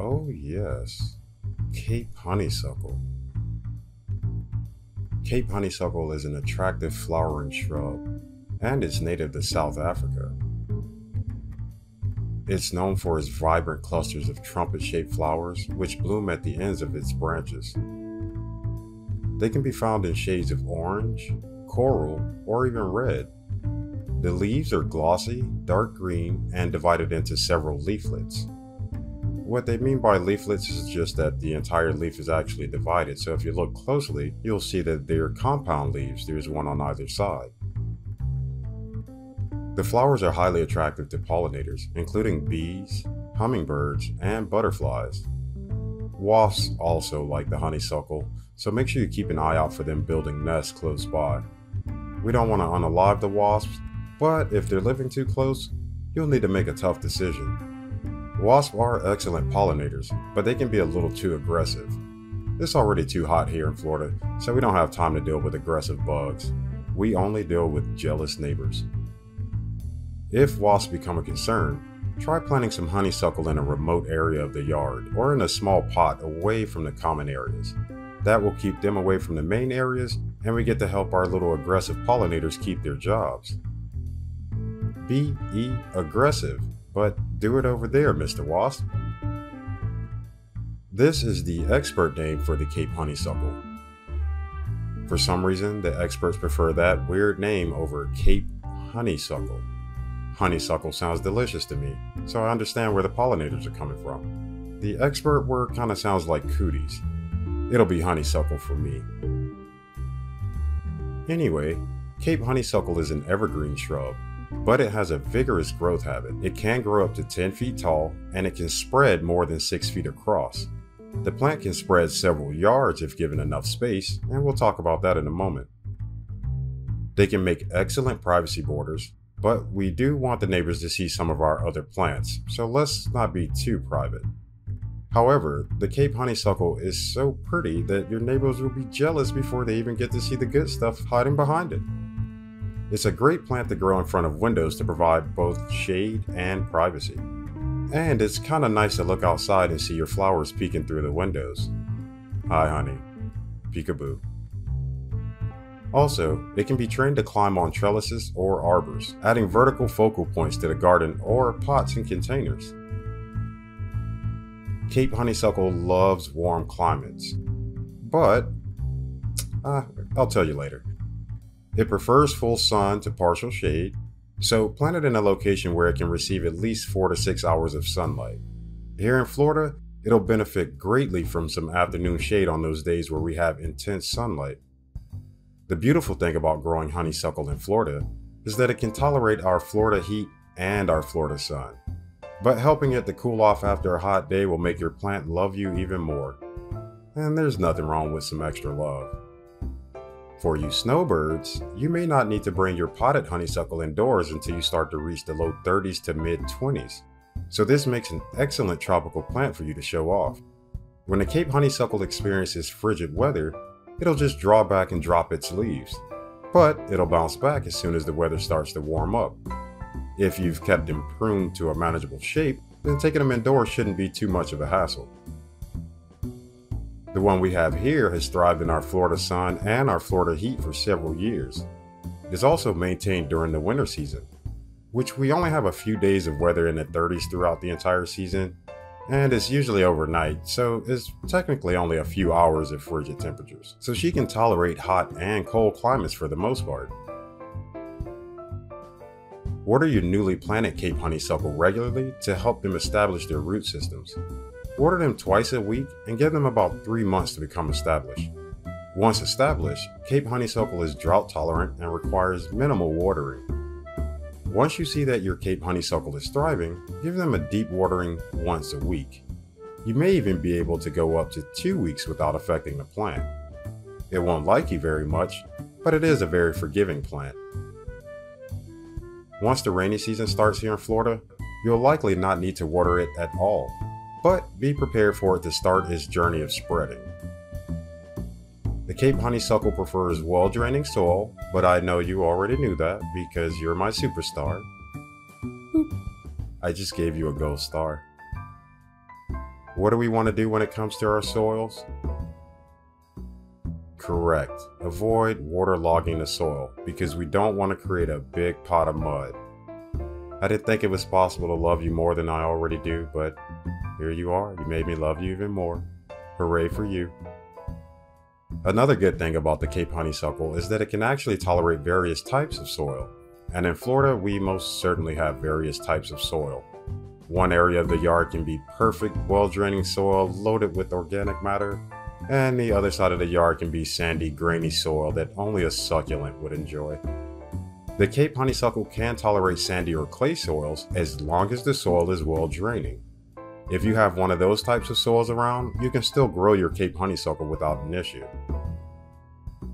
Oh yes, Cape Honeysuckle. Cape Honeysuckle is an attractive flowering shrub, and it's native to South Africa. It's known for its vibrant clusters of trumpet-shaped flowers, which bloom at the ends of its branches. They can be found in shades of orange, coral, or even red. The leaves are glossy, dark green, and divided into several leaflets. What they mean by leaflets is just that the entire leaf is actually divided, so if you look closely, you'll see that they're compound leaves. There's one on either side. The flowers are highly attractive to pollinators, including bees, hummingbirds, and butterflies. Wasps also like the honeysuckle, so make sure you keep an eye out for them building nests close by. We don't want to unalive the wasps, but if they're living too close, you'll need to make a tough decision. Wasps are excellent pollinators, but they can be a little too aggressive. It's already too hot here in Florida, so we don't have time to deal with aggressive bugs. We only deal with jealous neighbors. If wasps become a concern, try planting some honeysuckle in a remote area of the yard or in a small pot away from the common areas. That will keep them away from the main areas, and we get to help our little aggressive pollinators keep their jobs. Be aggressive, but do it over there, Mr. Wasp. This is the expert name for the Cape Honeysuckle. For some reason, the experts prefer that weird name over Cape Honeysuckle. Honeysuckle sounds delicious to me, so I understand where the pollinators are coming from. The expert word kind of sounds like cooties. It'll be honeysuckle for me. Anyway, Cape Honeysuckle is an evergreen shrub, but it has a vigorous growth habit. It can grow up to 10 feet tall, and it can spread more than 6 feet across. The plant can spread several yards if given enough space, and we'll talk about that in a moment. They can make excellent privacy borders, but we do want the neighbors to see some of our other plants, so let's not be too private. However, the Cape Honeysuckle is so pretty that your neighbors will be jealous before they even get to see the good stuff hiding behind it. It's a great plant to grow in front of windows to provide both shade and privacy. And it's kind of nice to look outside and see your flowers peeking through the windows. Hi honey, peekaboo. Also, it can be trained to climb on trellises or arbors, adding vertical focal points to the garden or pots and containers. Cape Honeysuckle loves warm climates, but I'll tell you later. It prefers full sun to partial shade, so plant it in a location where it can receive at least 4 to 6 hours of sunlight. Here in Florida, it'll benefit greatly from some afternoon shade on those days where we have intense sunlight. The beautiful thing about growing honeysuckle in Florida is that it can tolerate our Florida heat and our Florida sun. But helping it to cool off after a hot day will make your plant love you even more. And there's nothing wrong with some extra love. For you snowbirds, you may not need to bring your potted honeysuckle indoors until you start to reach the low 30s to mid 20s. So this makes an excellent tropical plant for you to show off. When the Cape Honeysuckle experiences frigid weather, it'll just draw back and drop its leaves. But it'll bounce back as soon as the weather starts to warm up. If you've kept them pruned to a manageable shape, then taking them indoors shouldn't be too much of a hassle. The one we have here has thrived in our Florida sun and our Florida heat for several years. It is also maintained during the winter season, which we only have a few days of weather in the 30s throughout the entire season, and it's usually overnight, so it's technically only a few hours of frigid temperatures. So she can tolerate hot and cold climates for the most part. Water your newly planted Cape Honeysuckle regularly to help them establish their root systems. Water them twice a week and give them about 3 months to become established. Once established, Cape Honeysuckle is drought tolerant and requires minimal watering. Once you see that your Cape Honeysuckle is thriving, give them a deep watering once a week. You may even be able to go up to 2 weeks without affecting the plant. It won't like you very much, but it is a very forgiving plant. Once the rainy season starts here in Florida, you'll likely not need to water it at all, but be prepared for it to start its journey of spreading. The Cape Honeysuckle prefers well-draining soil, but I know you already knew that because you're my superstar. Boop. I just gave you a gold star. What do we want to do when it comes to our soils? Correct. Avoid waterlogging the soil because we don't want to create a big pot of mud. I didn't think it was possible to love you more than I already do, but here you are. You made me love you even more. Hooray for you. Another good thing about the Cape Honeysuckle is that it can actually tolerate various types of soil. And in Florida, we most certainly have various types of soil. One area of the yard can be perfect, well-draining soil loaded with organic matter, and the other side of the yard can be sandy, grainy soil that only a succulent would enjoy. The Cape Honeysuckle can tolerate sandy or clay soils as long as the soil is well-draining. If you have one of those types of soils around, you can still grow your Cape Honeysuckle without an issue.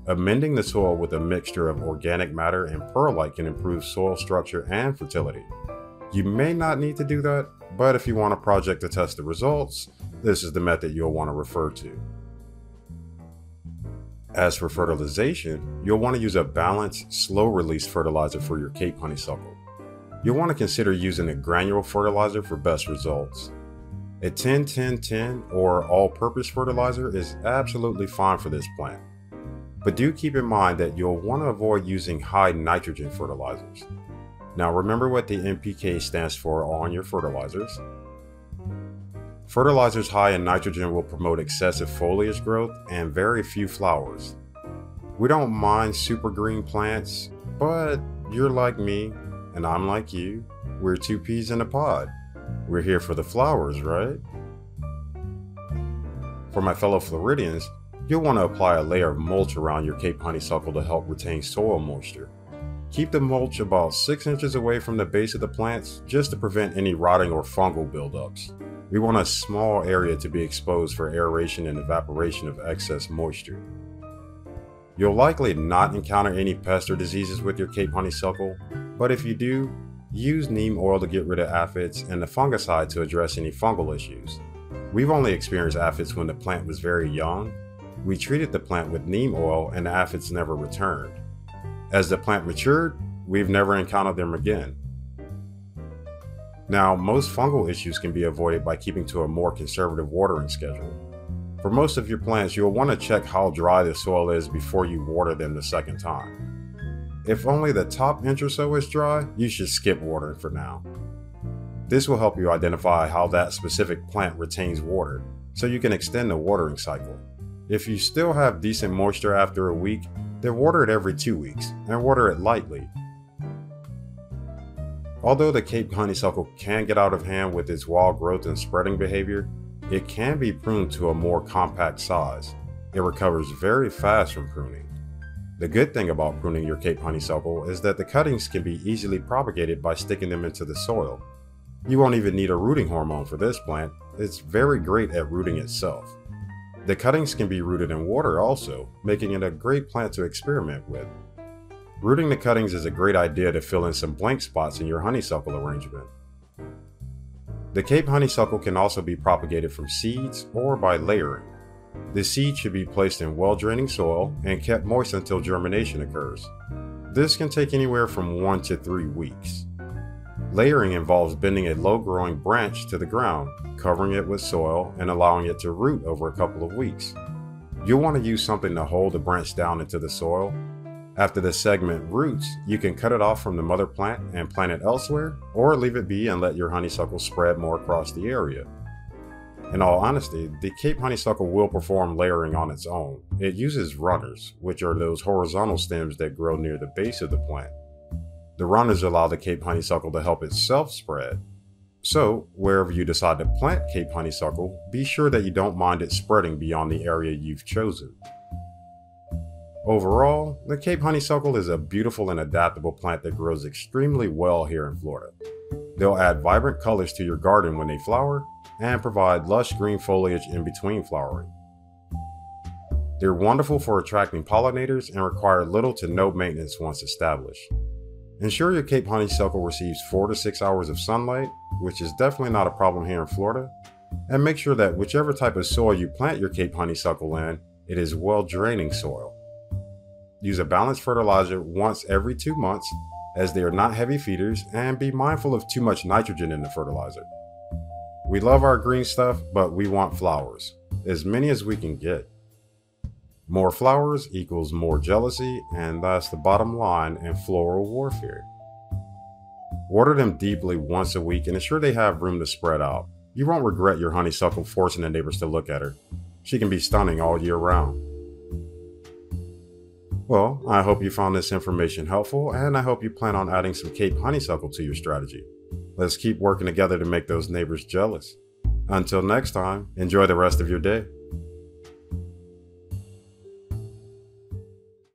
Amending the soil with a mixture of organic matter and perlite can improve soil structure and fertility. You may not need to do that, but if you want a project to test the results, this is the method you'll want to refer to. As for fertilization, you'll want to use a balanced, slow-release fertilizer for your Cape Honeysuckle. You'll want to consider using a granule fertilizer for best results. A 10-10-10 or all-purpose fertilizer is absolutely fine for this plant. But do keep in mind that you'll want to avoid using high nitrogen fertilizers. Now remember what the NPK stands for on your fertilizers. Fertilizers high in nitrogen will promote excessive foliage growth and very few flowers. We don't mind super green plants, but you're like me and I'm like you. We're two peas in a pod. We're here for the flowers, right? For my fellow Floridians, you'll want to apply a layer of mulch around your Cape Honeysuckle to help retain soil moisture. Keep the mulch about 6 inches away from the base of the plants just to prevent any rotting or fungal buildups. We want a small area to be exposed for aeration and evaporation of excess moisture. You'll likely not encounter any pests or diseases with your Cape Honeysuckle, but if you do, use neem oil to get rid of aphids and the fungicide to address any fungal issues. We've only experienced aphids when the plant was very young. We treated the plant with neem oil and the aphids never returned. As the plant matured, we've never encountered them again. Now, most fungal issues can be avoided by keeping to a more conservative watering schedule. For most of your plants, you'll want to check how dry the soil is before you water them the second time. If only the top inch or so is dry, you should skip watering for now. This will help you identify how that specific plant retains water, so you can extend the watering cycle. If you still have decent moisture after a week, then water it every 2 weeks, and water it lightly. Although the Cape Honeysuckle can get out of hand with its wild growth and spreading behavior, it can be pruned to a more compact size. It recovers very fast from pruning. The good thing about pruning your Cape Honeysuckle is that the cuttings can be easily propagated by sticking them into the soil. You won't even need a rooting hormone for this plant. It's very great at rooting itself. The cuttings can be rooted in water also, making it a great plant to experiment with. Rooting the cuttings is a great idea to fill in some blank spots in your honeysuckle arrangement. The Cape Honeysuckle can also be propagated from seeds or by layering. The seed should be placed in well-draining soil and kept moist until germination occurs. This can take anywhere from 1 to 3 weeks. Layering involves bending a low-growing branch to the ground, covering it with soil, and allowing it to root over a couple of weeks. You'll want to use something to hold the branch down into the soil. After the segment roots, you can cut it off from the mother plant and plant it elsewhere, or leave it be and let your honeysuckle spread more across the area. In all honesty, the Cape Honeysuckle will perform layering on its own. It uses runners, which are those horizontal stems that grow near the base of the plant. The runners allow the Cape Honeysuckle to help itself spread. So, wherever you decide to plant Cape Honeysuckle, be sure that you don't mind it spreading beyond the area you've chosen. Overall, the Cape Honeysuckle is a beautiful and adaptable plant that grows extremely well here in Florida. They'll add vibrant colors to your garden when they flower and provide lush green foliage in between flowering. They're wonderful for attracting pollinators and require little to no maintenance once established. Ensure your Cape Honeysuckle receives 4 to 6 hours of sunlight, which is definitely not a problem here in Florida, and make sure that whichever type of soil you plant your Cape Honeysuckle in, it is well-draining soil. Use a balanced fertilizer once every 2 months, as they are not heavy feeders, and be mindful of too much nitrogen in the fertilizer. We love our green stuff, but we want flowers, as many as we can get. More flowers equals more jealousy, and that's the bottom line in floral warfare. Water them deeply once a week and ensure they have room to spread out. You won't regret your honeysuckle forcing the neighbors to look at her. She can be stunning all year round. Well, I hope you found this information helpful, and I hope you plan on adding some Cape Honeysuckle to your strategy. Let's keep working together to make those neighbors jealous. Until next time, enjoy the rest of your day.